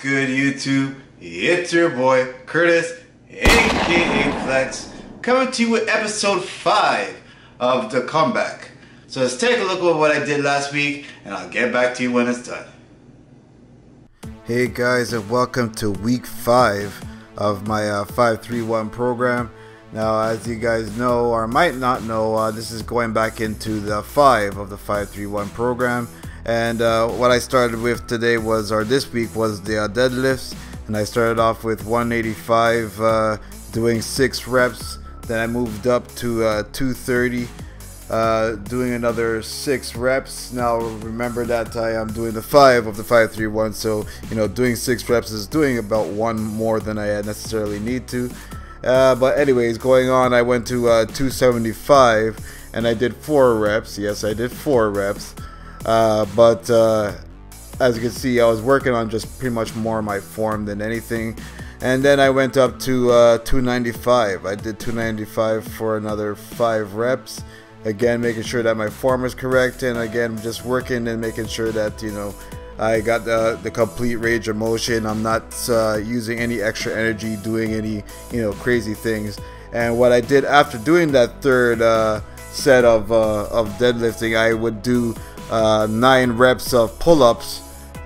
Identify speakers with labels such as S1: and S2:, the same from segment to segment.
S1: good, YouTube? It's your boy Curtis, aka Flex, coming to you with episode 5 of The Comeback. So let's take a look at what I did last week, and I'll get back to you when it's done. Hey guys, and welcome to week 5 of my 531 program. Now, as you guys know or might not know, this is going back into the 5 of the 531 program. And what I started with today was, or this week was the deadlifts. And I started off with 185, doing 6 reps. Then I moved up to 230, doing another 6 reps. Now remember that I am doing the 5 of the 531, so doing 6 reps is doing about 1 more than I necessarily need to. But anyways, going on, I went to 275 and I did 4 reps. Yes, I did 4 reps. But as you can see, I was working on just pretty much more my form than anything. And then I went up to 295. I did 295 for another 5 reps. Again, making sure that my form is correct, and again, just working and making sure that I got the complete range of motion. I'm not using any extra energy, doing any crazy things. And what I did after doing that third set of deadlifting, I would do 9 reps of pull-ups,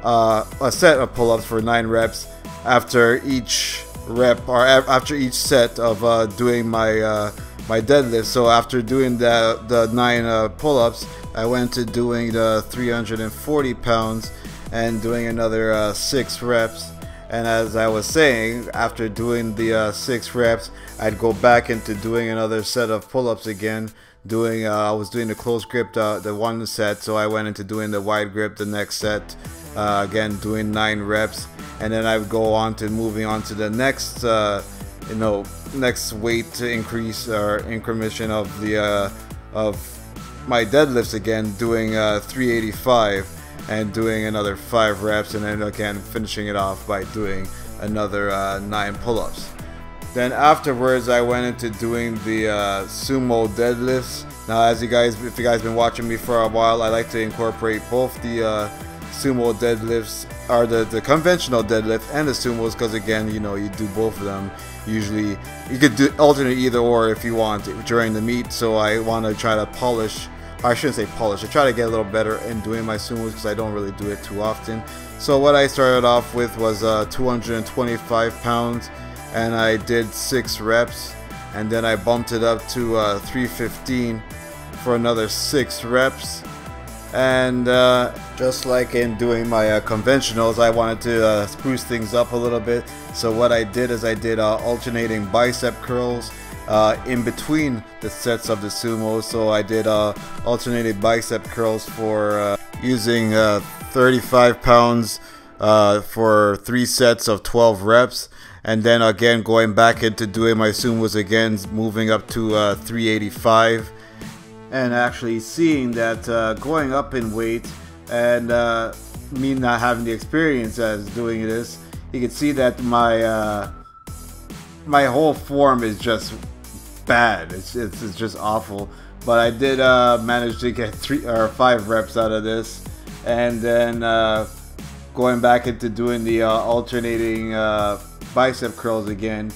S1: a set of pull-ups for 9 reps after each rep, or after each set of doing my my deadlift. So after doing the 9 pull-ups, I went to doing the 340 pounds and doing another 6 reps. And as I was saying, after doing the 6 reps, I'd go back into doing another set of pull-ups again. I was doing the close grip, the one set, so I went into doing the wide grip the next set. Again, doing 9 reps, and then I would go on to moving on to the next next weight increase or increment of the of my deadlifts again, doing 385 and doing another 5 reps, and then again finishing it off by doing another 9 pull-ups. Then afterwards, I went into doing the sumo deadlifts. Now, if you guys been watching me for a while, I like to incorporate both the sumo deadlifts, or the conventional deadlift, and the sumos, because again, you do both of them. Usually, you could do alternate either or if you want during the meet. So I want to try to polish. I shouldn't say polish. I try to get a little better in doing my sumos because I don't really do it too often. So what I started off with was 225 pounds. And I did 6 reps, and then I bumped it up to 315 for another 6 reps. And just like in doing my conventionals, I wanted to spruce things up a little bit. So what I did is I did alternating bicep curls in between the sets of the sumo. So I did alternating bicep curls for using 35 pounds for 3 sets of 12 reps. And then again going back into doing my sumos again, moving up to 385, and actually seeing that going up in weight, and me not having the experience as doing this, you can see that my my whole form is just bad. It's just awful. But I did manage to get 3 or 5 reps out of this, and then going back into doing the alternating bicep curls again,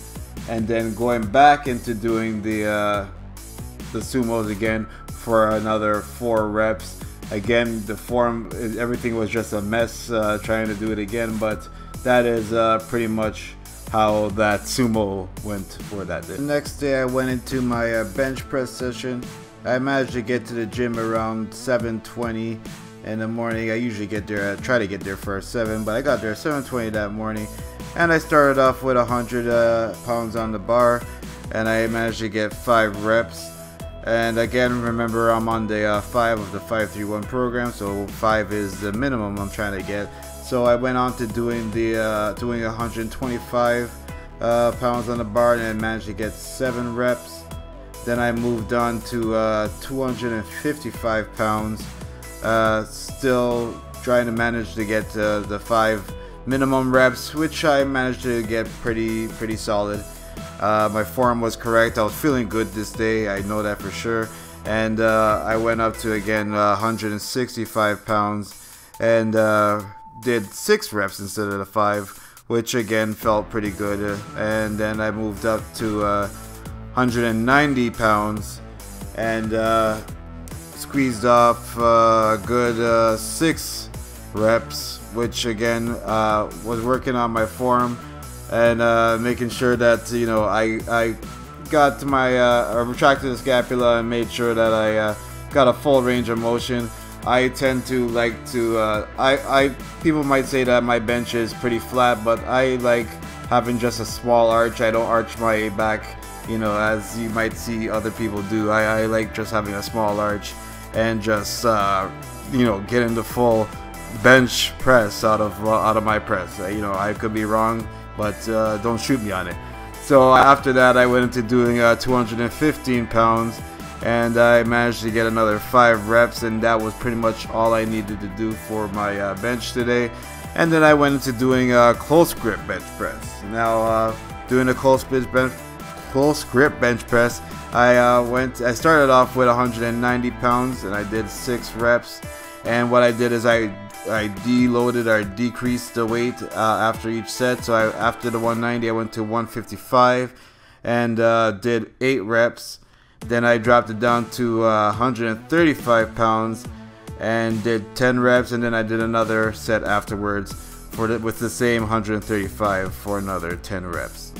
S1: and then going back into doing the sumos again for another 4 reps. Again, the form, everything was just a mess trying to do it again, but that is pretty much how that sumo went for that day. The next day I went into my bench press session. I managed to get to the gym around 7:20 in the morning. I usually get there, try to get there for 7, but I got there at 7:20 that morning. And I started off with 100 pounds on the bar, and I managed to get 5 reps. And again, remember, I'm on the 5 of the 531 program, so 5 is the minimum I'm trying to get. So I went on to doing the doing 125 pounds on the bar, and I managed to get 7 reps. Then I moved on to 255 pounds, still trying to manage to get the 5 minimum reps, which I managed to get pretty solid. My form was correct. I was feeling good this day, I know that for sure. And I went up to again 165 pounds and did 6 reps instead of the 5,
S2: which again felt pretty good. And then I moved up to 190 pounds and squeezed off a good 6 reps, which again was working on my form and making sure that, you know, I got to my retracted the scapula and made sure that I got a full range of motion. I tend to like to people might say that my bench is pretty flat, but I like having just a small arch. I don't arch my back, you know, as you might see other people do. I like just having a small arch and just you know, getting the full bench press out of my press. You know, I could be wrong, but don't shoot me on it. So after that, I went into doing 215 pounds, and I managed to get another 5 reps, and that was pretty much all I needed to do for my bench today. And then I went into doing a close grip bench press. Now, doing a close grip bench press, I started off with 190 pounds, and I did 6 reps. And what I did is I deloaded or decreased the weight after each set. So after the 190, I went to 155 and did 8 reps. Then I dropped it down to 135 pounds and did 10 reps. And then I did another set afterwards with the same 135 for another 10 reps.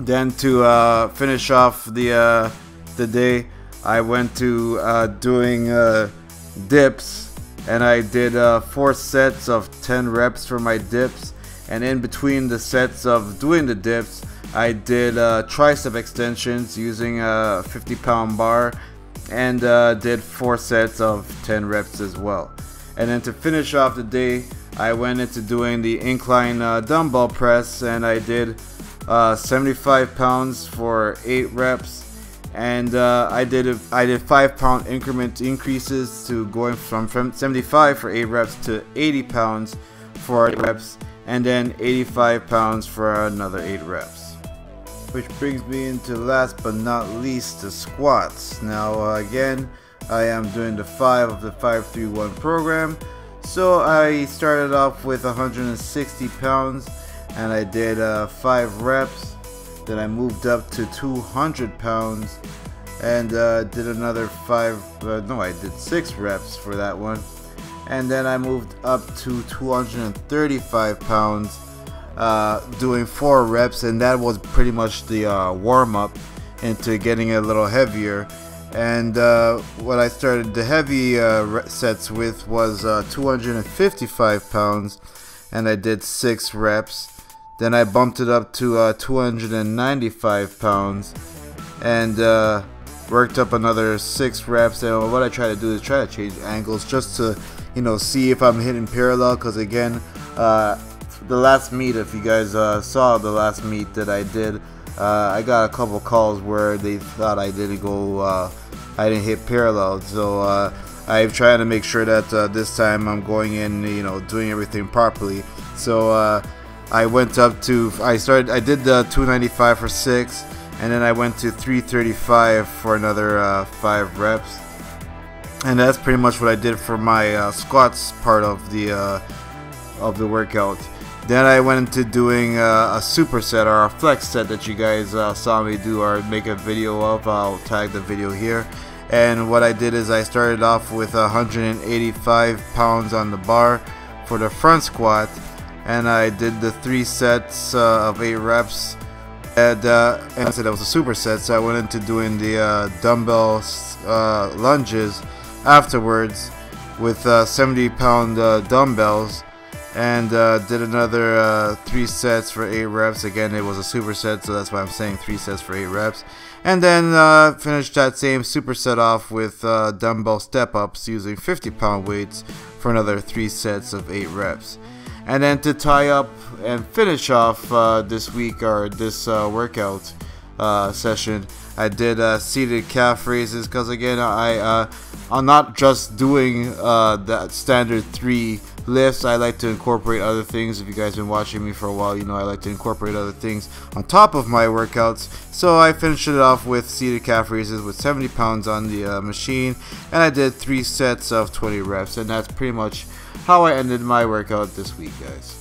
S2: Then to finish off the day, I went to doing dips. And I did 4 sets of 10 reps for my dips, and in between the sets of doing the dips, I did tricep extensions using a 50-pound bar, and did 4 sets of 10 reps as well. And then to finish off the day, I went into doing the incline dumbbell press, and I did 75 pounds for 8 reps. And I did 5-pound increment increases to going from 75 for 8 reps to 80 pounds for 8 reps, and then 85 pounds for another 8 reps. Which brings me into last but not least the squats. Now again, I am doing the 5 of the 5-3-1 program. So I started off with 160 pounds and I did 5 reps. Then I moved up to 200 pounds and did another 6 reps for that one. And then I moved up to 235 pounds, doing 4 reps, and that was pretty much the warm-up into getting a little heavier. And what I started the heavy sets with was 255 pounds, and I did 6 reps. Then I bumped it up to 295 pounds and worked up another 6 reps. And what I try to do is try to change angles just to, you know, see if I'm hitting parallel. Because again, the last meet, if you guys saw the last meet that I did, I got a couple calls where they thought I didn't hit parallel. So I'm trying to make sure that this time I'm going in, you know, doing everything properly. So I went up to, I did the 295 for 6, and then I went to 335 for another 5 reps. And that's pretty much what I did for my squats part of the workout. Then I went into doing a superset or a flex set that you guys saw me do or make a video of. I'll tag the video here. And what I did is I started off with 185 pounds on the bar for the front squat. And I did the 3 sets of 8 reps, and I said that was a superset, so I went into doing the dumbbell lunges afterwards with 70-pound dumbbells, and did another 3 sets for 8 reps. Again, it was a superset, so that's why I'm saying 3 sets for 8 reps. And then finished that same superset off with dumbbell step-ups using 50-pound weights for another 3 sets of 8 reps. And then to tie up and finish off this week or this workout session, I did seated calf raises because again I'm not just doing that standard 3 lifts. I like to incorporate other things. If you guys been watching me for a while, you know I like to incorporate other things on top of my workouts. So I finished it off with seated calf raises with 70 pounds on the machine, and I did 3 sets of 20 reps, and that's pretty much how I ended my workout this week, guys.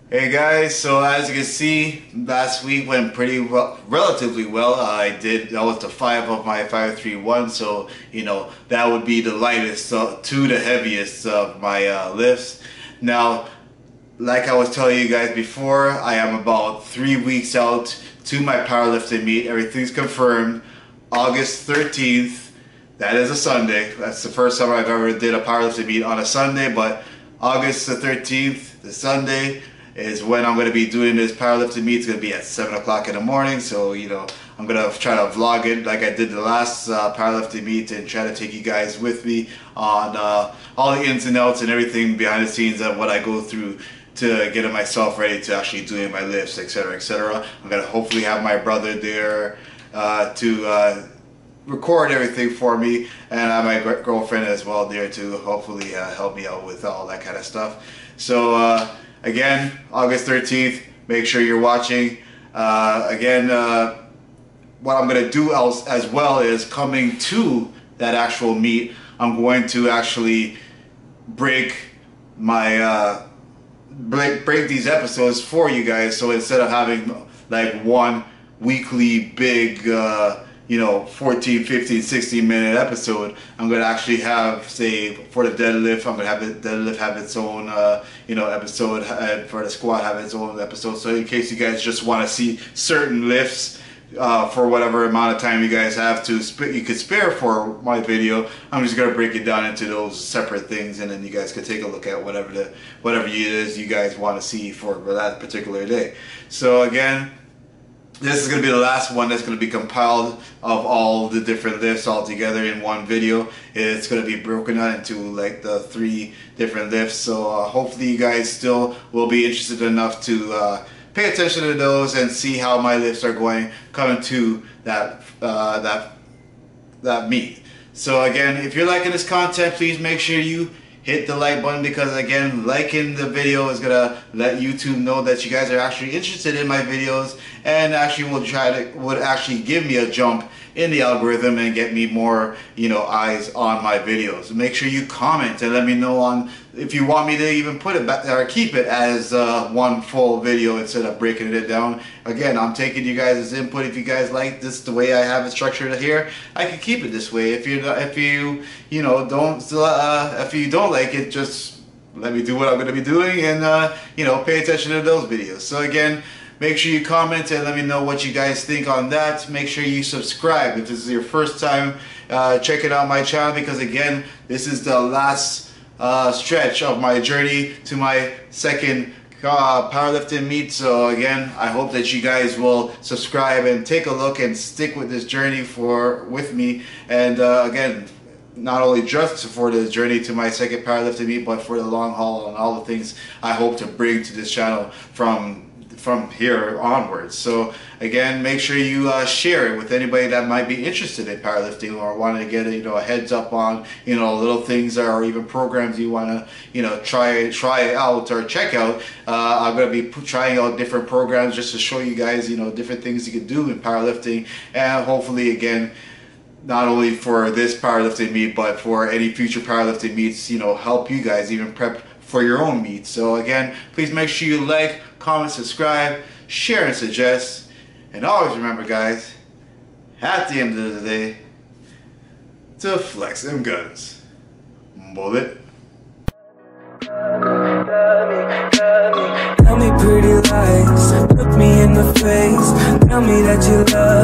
S1: Hey guys, so as you can see, last week went pretty well, relatively well. That was the 5 of my 531, so you know that would be the lightest to the heaviest of my lifts. Now, like I was telling you guys before, I am about 3 weeks out to my powerlifting meet. Everything's confirmed. August 13th, that is a Sunday. That's the first time I've ever did a powerlifting meet on a Sunday, but August the 13th, the Sunday, is when I'm going to be doing this powerlifting meet. It's going to be at 7 o'clock in the morning, so you know I'm going to try to vlog it like I did the last powerlifting meet and try to take you guys with me on all the ins and outs and everything behind the scenes of what I go through to getting myself ready to actually doing my lifts, etc., etc. I'm going to hopefully have my brother there to record everything for me, and I have my girlfriend as well there to hopefully help me out with all that kind of stuff. So again, August 13th, make sure you're watching. Again, what I'm going to do as well is coming to that actual meet, I'm going to actually break my break these episodes for you guys. So instead of having like one weekly big you know, 14, 15, 16-minute episode, I'm going to actually have, say, for the deadlift, I'm going to have the deadlift have its own, you know, episode, and for the squat have its own episode. So in case you guys just want to see certain lifts for whatever amount of time you guys have to you could spare for my video, I'm just going to break it down into those separate things, and then you guys could take a look at whatever it is you guys want to see for that particular day. So again, this is going to be the last one that's going to be compiled of all the different lifts all together in one video. It's going to be broken out into like the 3 different lifts. So hopefully you guys still will be interested enough to pay attention to those and see how my lifts are going coming to that that meet. So again, if you're liking this content, please make sure you hit the like button, because again, liking the video is gonna let YouTube know that you guys are actually interested in my videos, and actually would actually give me a jump in the algorithm and get me more, you know, eyes on my videos. Make sure you comment and let me know on if you want me to even put it back or keep it as one full video instead of breaking it down. Again, I'm taking you guys' input. If you guys like this the way I have it structured here, I can keep it this way. If you don't like it, just let me do what I'm going to be doing, and you know, pay attention to those videos. So again, make sure you comment and let me know what you guys think on that. Make sure you subscribe if this is your first time checking out my channel, because again, this is the last stretch of my journey to my second powerlifting meet. So again, I hope that you guys will subscribe and take a look and stick with this journey with me. And again, not only just for the journey to my second powerlifting meet, but for the long haul and all the things I hope to bring to this channel from here onwards. So again, make sure you share it with anybody that might be interested in powerlifting or want to get a heads up on little things or even programs you want to try out or check out. I'm going to be trying out different programs just to show you guys different things you can do in powerlifting, and hopefully again, not only for this powerlifting meet, but for any future powerlifting meets, help you guys even prep for your own meet. So again, please make sure you like, comment, subscribe, share, and suggest. And always remember, guys, at the end of the day, to flex them guns. Bullet.
S3: Tell me pretty lies, look me in the face, tell me that you love